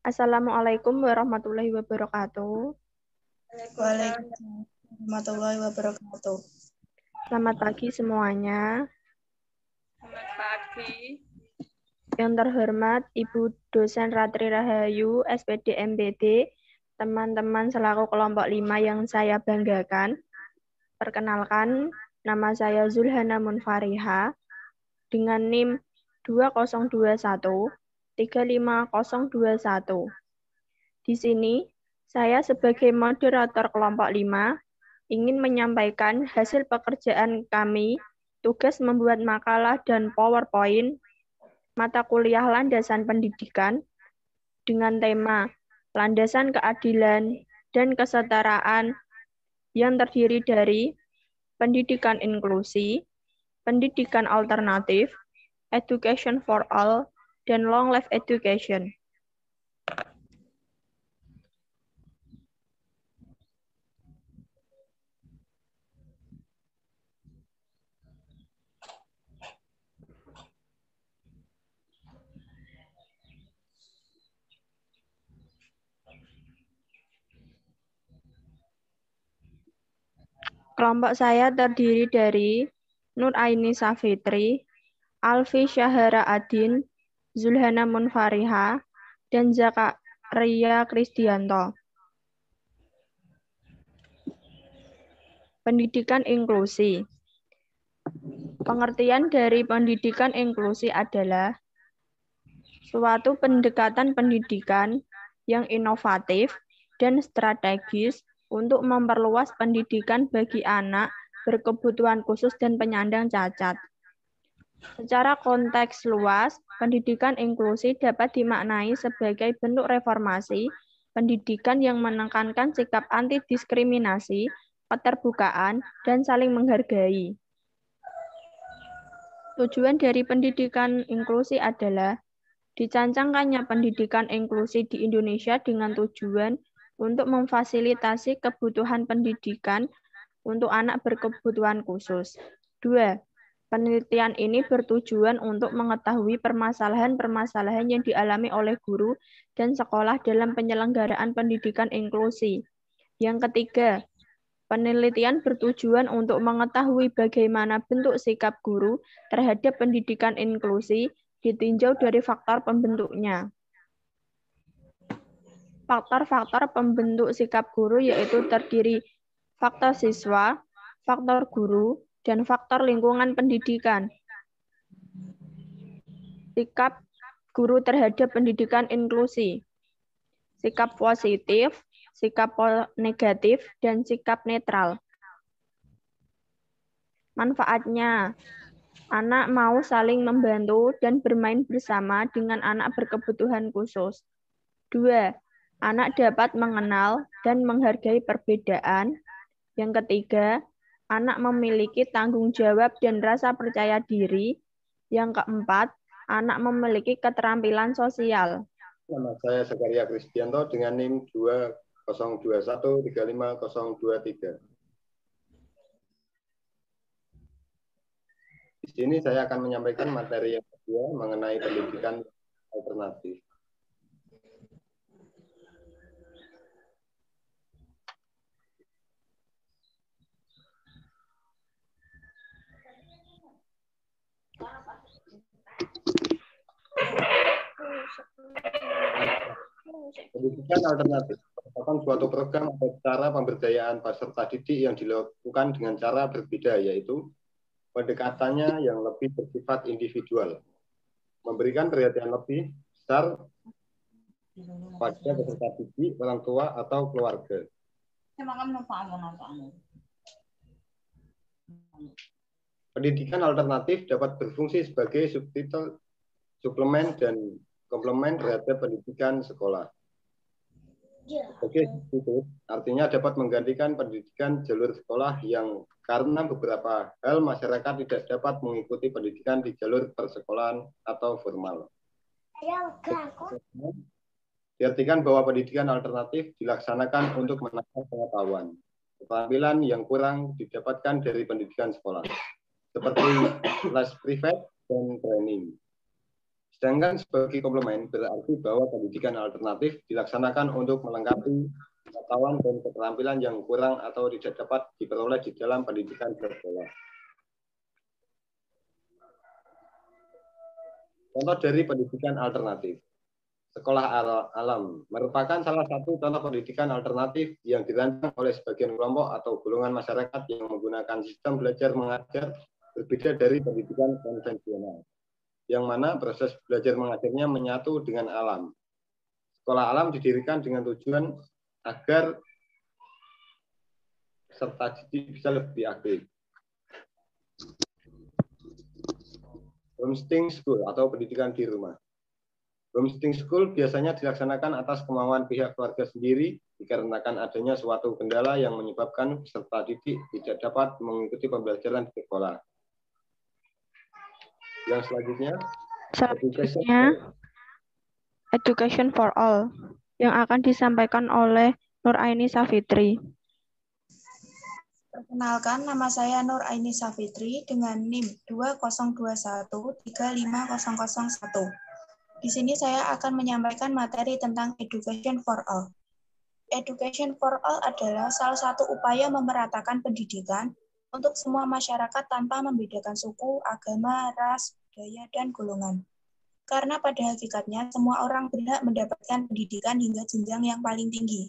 Assalamualaikum warahmatullahi wabarakatuh. Waalaikumsalam warahmatullahi wabarakatuh. Selamat pagi semuanya. Selamat pagi. Yang terhormat Ibu Dosen Ratri Rahayu, SPD MPD, teman-teman selaku kelompok 5 yang saya banggakan. Perkenalkan, nama saya Zulhana Munfariha dengan NIM 2021 35021. Di sini, saya sebagai moderator kelompok 5 ingin menyampaikan hasil pekerjaan kami, tugas membuat makalah dan PowerPoint, mata kuliah landasan pendidikan, dengan tema landasan keadilan dan kesetaraan yang terdiri dari pendidikan inklusi, pendidikan alternatif, education for all, dan long life education. Kelompok saya terdiri dari Nur Aini Safitri, Alfi Syahara Adin, Zulhana Munfariha, dan Zakaria Kristianto. Pendidikan inklusi. Pengertian dari pendidikan inklusi adalah suatu pendekatan pendidikan yang inovatif dan strategis untuk memperluas pendidikan bagi anak berkebutuhan khusus dan penyandang cacat. Secara konteks luas, pendidikan inklusi dapat dimaknai sebagai bentuk reformasi pendidikan yang menekankan sikap anti-diskriminasi, keterbukaan, dan saling menghargai. Tujuan dari pendidikan inklusi adalah dicancangkannya pendidikan inklusi di Indonesia dengan tujuan untuk memfasilitasi kebutuhan pendidikan untuk anak berkebutuhan khusus. 2. Penelitian ini bertujuan untuk mengetahui permasalahan-permasalahan yang dialami oleh guru dan sekolah dalam penyelenggaraan pendidikan inklusi. Yang ketiga, penelitian bertujuan untuk mengetahui bagaimana bentuk sikap guru terhadap pendidikan inklusi ditinjau dari faktor pembentuknya. Faktor-faktor pembentuk sikap guru yaitu terdiri faktor siswa, faktor guru, dan faktor lingkungan pendidikan. Sikap guru terhadap pendidikan inklusi. Sikap positif, sikap negatif, dan sikap netral. Manfaatnya, anak mau saling membantu dan bermain bersama dengan anak berkebutuhan khusus. 2. Anak dapat mengenal dan menghargai perbedaan. Yang ketiga, anak memiliki tanggung jawab dan rasa percaya diri. Yang keempat, anak memiliki keterampilan sosial. Nama saya Zakaria Kristianto dengan NIM 2021 35023. Di sini saya akan menyampaikan materi yang kedua mengenai pendidikan alternatif. Pendidikan alternatif merupakan suatu program atau cara pemberdayaan peserta didik yang dilakukan dengan cara berbeda, yaitu pendekatannya yang lebih bersifat individual, memberikan perhatian lebih besar pada peserta didik, orang tua, atau keluarga. Pendidikan alternatif dapat berfungsi sebagai subtitel, suplemen, dan komplement terhadap pendidikan sekolah. Sebagai substitut, artinya dapat menggantikan pendidikan jalur sekolah yang karena beberapa hal masyarakat tidak dapat mengikuti pendidikan di jalur persekolahan atau formal. Diartikan bahwa pendidikan alternatif dilaksanakan untuk menambah pengetahuan, keterampilan yang kurang didapatkan dari pendidikan sekolah, seperti les privat dan training. Sedangkan sebagai komplement berarti bahwa pendidikan alternatif dilaksanakan untuk melengkapi pengetahuan dan keterampilan yang kurang atau tidak dapat diperoleh di dalam pendidikan bersekolah. Contoh dari pendidikan alternatif. Sekolah alam merupakan salah satu contoh pendidikan alternatif yang dirancang oleh sebagian kelompok atau golongan masyarakat yang menggunakan sistem belajar mengajar berbeda dari pendidikan konvensional, yang mana proses belajar mengajarnya menyatu dengan alam. Sekolah alam didirikan dengan tujuan agar peserta didik bisa lebih aktif. Homeschool school atau pendidikan di rumah. Homeschool school biasanya dilaksanakan atas kemauan pihak keluarga sendiri dikarenakan adanya suatu kendala yang menyebabkan peserta didik tidak dapat mengikuti pembelajaran di sekolah. Yang selanjutnya, Education for All yang akan disampaikan oleh Nur Aini Safitri. Perkenalkan, nama saya Nur Aini Safitri dengan NIM 202135001. Di sini saya akan menyampaikan materi tentang Education for All. Education for All adalah salah satu upaya memeratakan pendidikan untuk semua masyarakat tanpa membedakan suku, agama, ras, budaya, dan golongan. Karena pada hakikatnya semua orang berhak mendapatkan pendidikan hingga jenjang yang paling tinggi.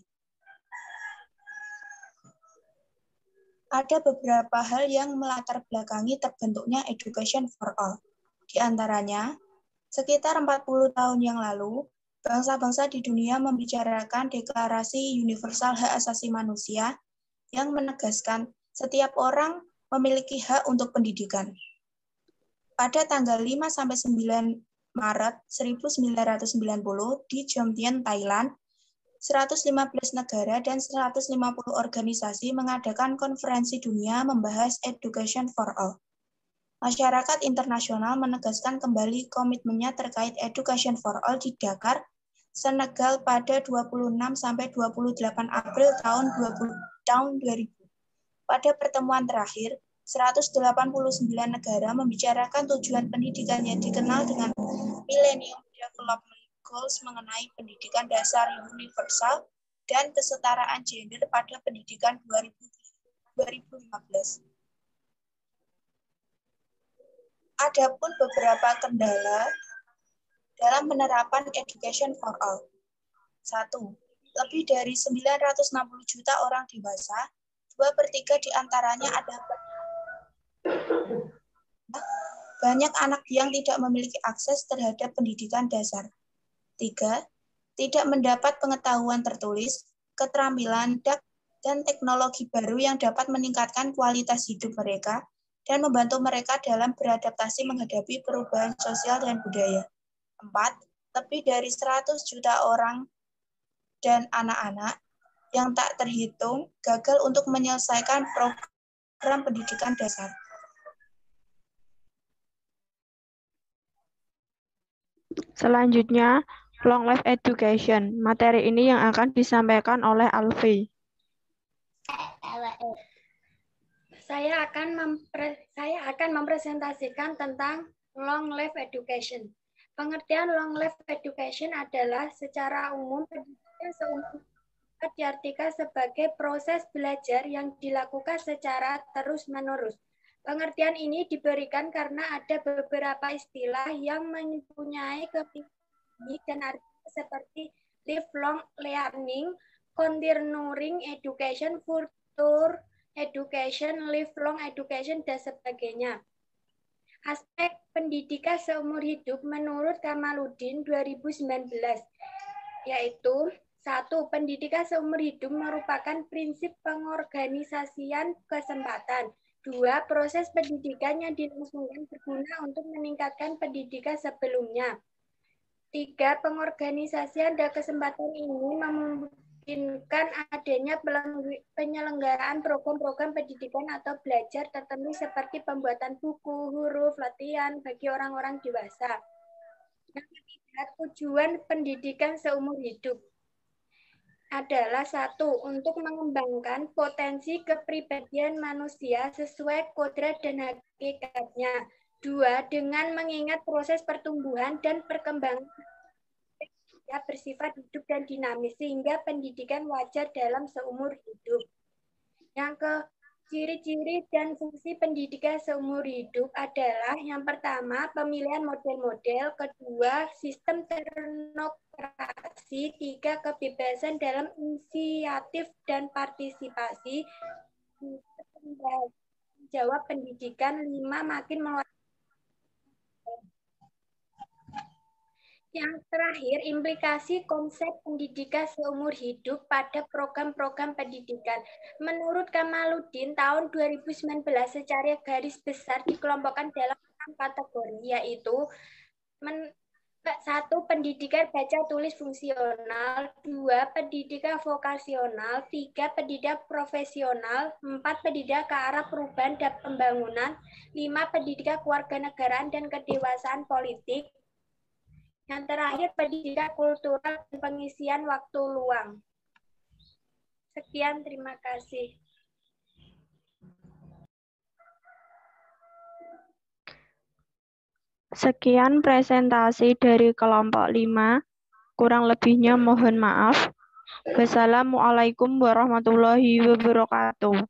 Ada beberapa hal yang melatar belakangi terbentuknya Education for All. Di antaranya, sekitar 40 tahun yang lalu, bangsa-bangsa di dunia membicarakan Deklarasi Universal Hak Asasi Manusia yang menegaskan setiap orang memiliki hak untuk pendidikan. Pada tanggal 5-9 Maret 1990 di Jomtien, Thailand, 115 negara dan 150 organisasi mengadakan konferensi dunia membahas Education for All. Masyarakat internasional menegaskan kembali komitmennya terkait Education for All di Dakar, Senegal pada 26-28 April tahun 2000. Pada pertemuan terakhir, 189 negara membicarakan tujuan pendidikan yang dikenal dengan Millennium Development Goals mengenai pendidikan dasar universal dan kesetaraan gender pada pendidikan 2015. Adapun beberapa kendala dalam penerapan Education for All. 1. Lebih dari 960 juta orang dewasa, 2/3 diantaranya adalah banyak anak yang tidak memiliki akses terhadap pendidikan dasar. 3. Tidak mendapat pengetahuan tertulis, keterampilan, dan teknologi baru yang dapat meningkatkan kualitas hidup mereka dan membantu mereka dalam beradaptasi menghadapi perubahan sosial dan budaya. 4. Lebih dari 100 juta orang dan anak-anak yang tak terhitung gagal untuk menyelesaikan program pendidikan dasar. Selanjutnya, Long Life Education. Materi ini yang akan disampaikan oleh Alfi. Saya akan mempresentasikan tentang long life education. Pengertian long life education adalah secara umum pendidikan seumur hidup diartikan sebagai proses belajar yang dilakukan secara terus-menerus. Pengertian ini diberikan karena ada beberapa istilah yang mempunyai kepentingan dan arti seperti lifelong learning, continuing education, future education, lifelong education, dan sebagainya. Aspek pendidikan seumur hidup menurut Kamaluddin 2019, yaitu 1. Pendidikan seumur hidup merupakan prinsip pengorganisasian kesempatan. 2. Proses pendidikan yang dilangsungkan berguna untuk meningkatkan pendidikan sebelumnya. 3. Pengorganisasian dan kesempatan ini memungkinkan adanya penyelenggaraan program-program pendidikan atau belajar tertentu seperti pembuatan buku, huruf, latihan bagi orang-orang dewasa. Yang ketiga, tujuan pendidikan seumur hidup adalah 1. Untuk mengembangkan potensi kepribadian manusia sesuai kodrat dan hakikatnya. Dua, dengan mengingat proses pertumbuhan dan perkembangan bersifat hidup dan dinamis, sehingga pendidikan wajar dalam seumur hidup. Yang ke ciri-ciri dan fungsi pendidikan seumur hidup adalah yang pertama, pemilihan model-model, kedua, sistem teknokrasi, tiga, kebebasan dalam inisiatif dan partisipasi, jawab pendidikan, lima, makin meluas. Yang terakhir, implikasi konsep pendidikan seumur hidup pada program-program pendidikan. Menurut Kamaluddin, tahun 2019 secara garis besar dikelompokkan dalam 6 kategori, yaitu 1. Pendidikan baca tulis fungsional, 2. Pendidikan vokasional, 3. Pendidikan profesional, 4. Pendidikan ke arah perubahan dan pembangunan, 5. Pendidikan kewarganegaraan dan kedewasaan politik, yang terakhir, pendidikan kultural dan pengisian waktu luang. Sekian, terima kasih. Sekian presentasi dari kelompok 5. Kurang lebihnya mohon maaf. Wassalamualaikum warahmatullahi wabarakatuh.